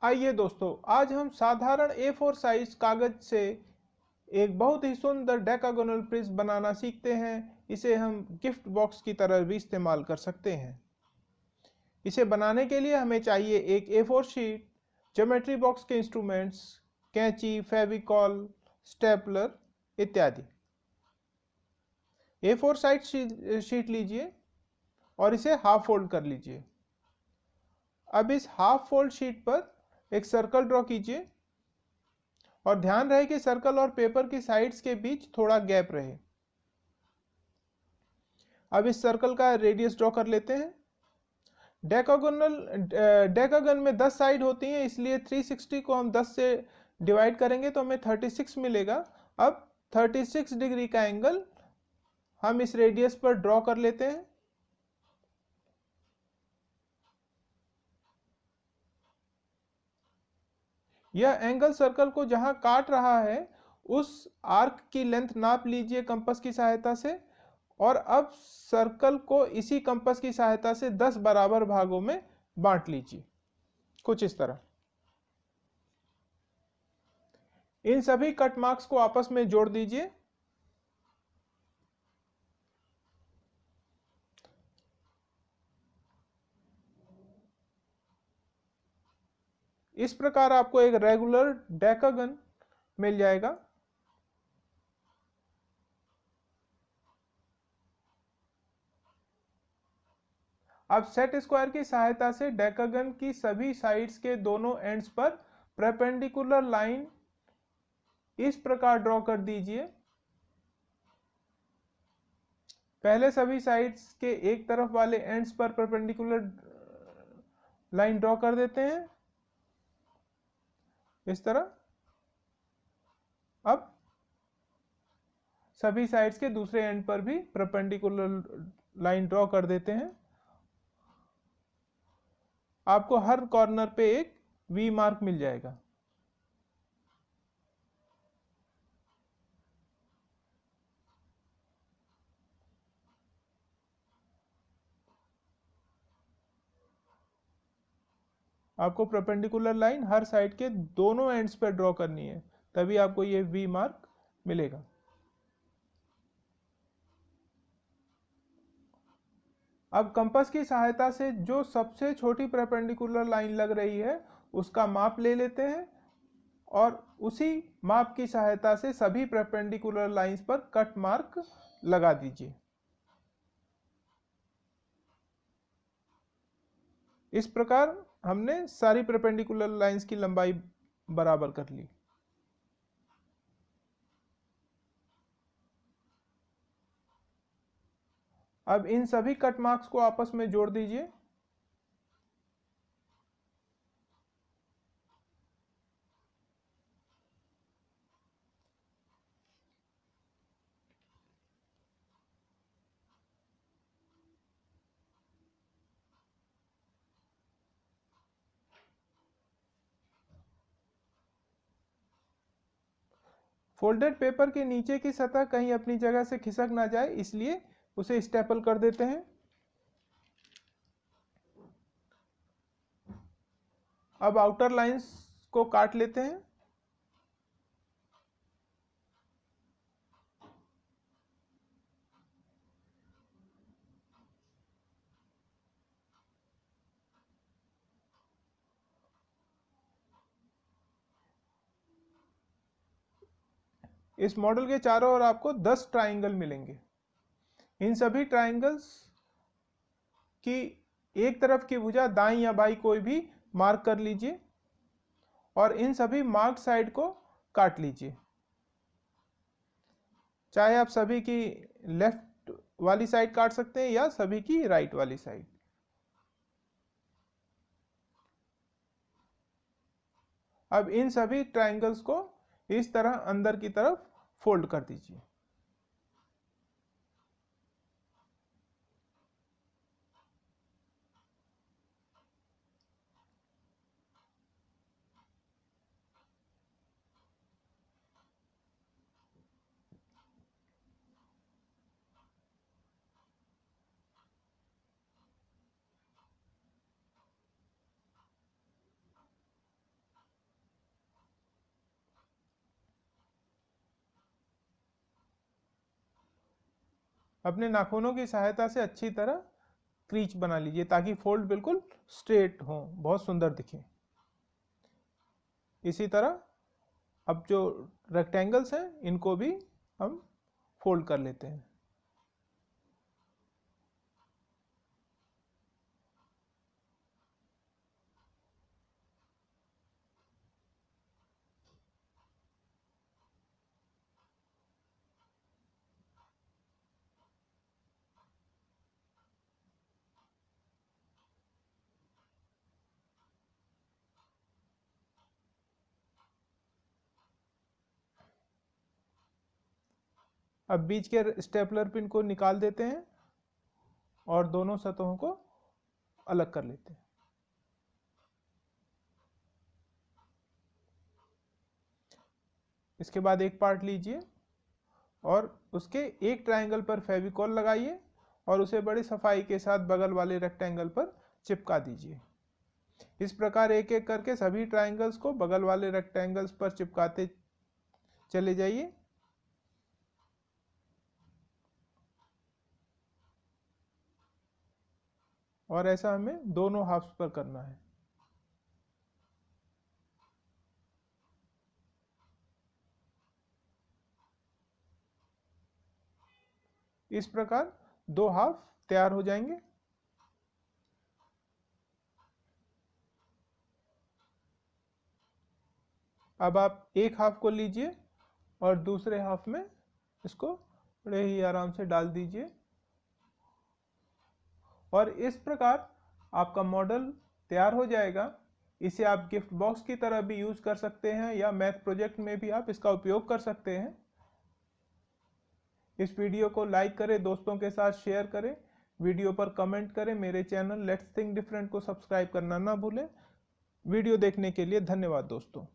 आइए दोस्तों, आज हम साधारण A4 साइज कागज से एक बहुत ही सुंदर डेकागोनल प्रिज्म बनाना सीखते हैं। इसे हम गिफ्ट बॉक्स की तरह भी इस्तेमाल कर सकते हैं। इसे बनाने के लिए हमें चाहिए एक A4 शीट, ज्योमेट्री बॉक्स के इंस्ट्रूमेंट्स, कैंची, फेविकॉल, स्टेपलर इत्यादि। A4 साइज शीट लीजिए और इसे हाफ फोल्ड कर लीजिए। अब इस हाफ फोल्ड शीट पर एक सर्कल ड्रॉ कीजिए और ध्यान रहे कि सर्कल और पेपर की साइड्स के बीच थोड़ा गैप रहे। अब इस सर्कल का रेडियस ड्रॉ कर लेते हैं। डेकागन में 10 साइड होती हैं, इसलिए 360 को हम 10 से डिवाइड करेंगे तो हमें 36 मिलेगा। अब 36 डिग्री का एंगल हम इस रेडियस पर ड्रॉ कर लेते हैं। यह एंगल सर्कल को जहां काट रहा है उस आर्क की लेंथ नाप लीजिए कंपास की सहायता से, और अब सर्कल को इसी कंपास की सहायता से 10 बराबर भागों में बांट लीजिए, कुछ इस तरह। इन सभी कट मार्क्स को आपस में जोड़ दीजिए। इस प्रकार आपको एक रेगुलर डेकागन मिल जाएगा। अब सेट स्क्वायर की सहायता से डेकागन की सभी साइड्स के दोनों एंड्स पर परपेंडिकुलर लाइन इस प्रकार ड्रॉ कर दीजिए। पहले सभी साइड्स के एक तरफ वाले एंड्स पर परपेंडिकुलर लाइन ड्रॉ कर देते हैं इस तरह। अब सभी साइड्स के दूसरे एंड पर भी परपेंडिकुलर लाइन ड्रॉ कर देते हैं। आपको हर कॉर्नर पे एक वी मार्क मिल जाएगा। आपको परपेंडिकुलर लाइन हर साइड के दोनों एंड्स पर ड्रॉ करनी है, तभी आपको ये वी मार्क मिलेगा। अब कंपास की सहायता से जो सबसे छोटी परपेंडिकुलर लाइन लग रही है उसका माप ले लेते हैं और उसी माप की सहायता से सभी परपेंडिकुलर लाइंस पर कट मार्क लगा दीजिए। इस प्रकार हमने सारी परपेंडिकुलर लाइंस की लंबाई बराबर कर ली। अब इन सभी कट मार्क्स को आपस में जोड़ दीजिए। फोल्डेड पेपर के नीचे की सतह कहीं अपनी जगह से खिसक ना जाए, इसलिए उसे स्टेपल कर देते हैं। अब आउटर लाइंस को काट लेते हैं। इस मॉडल के चारों ओर आपको 10 ट्राइंगल मिलेंगे। इन सभी ट्राइंगल्स की एक तरफ की भुजा दाईं या बाईं कोई भी मार्क कर लीजिए और इन सभी मार्क साइड को काट लीजिए, चाहे आप सभी की लेफ्ट वाली साइड काट सकते हैं या सभी की राइट वाली साइड। अब इन सभी ट्राइंगल्स को इस तरह अंदर की तरफ फोल्ड कर दीजिए। अपने नाखूनों की सहायता से अच्छी तरह क्रीच बना लीजिए ताकि फोल्ड बिल्कुल स्ट्रेट हो, बहुत सुंदर दिखे। इसी तरह अब जो रेक्टेंगल्स हैं इनको भी हम फोल्ड कर लेते हैं। अब बीच के स्टेपलर पिन को निकाल देते हैं और दोनों सतहों को अलग कर लेते हैं। इसके बाद एक पार्ट लीजिए और उसके एक ट्रायंगल पर फेविकॉल लगाइए और उसे बड़ी सफाई के साथ बगल वाले रेक्टेंगल पर चिपका दीजिए। इस प्रकार एक एक करके सभी ट्रायंगल्स को बगल वाले रेक्टेंगल्स पर चिपकाते चले जाइए। और ऐसा हमें दोनों हाफ्स पर करना है। इस प्रकार दो हाफ तैयार हो जाएंगे। अब आप एक हाफ को लीजिए और दूसरे हाफ में इसको बड़े ही आराम से डाल दीजिए और इस प्रकार आपका मॉडल तैयार हो जाएगा। इसे आप गिफ्ट बॉक्स की तरह भी यूज कर सकते हैं या मैथ प्रोजेक्ट में भी आप इसका उपयोग कर सकते हैं। इस वीडियो को लाइक करें, दोस्तों के साथ शेयर करें, वीडियो पर कमेंट करें, मेरे चैनल लेट्स थिंक डिफरेंट को सब्सक्राइब करना ना भूलें। वीडियो देखने के लिए धन्यवाद दोस्तों।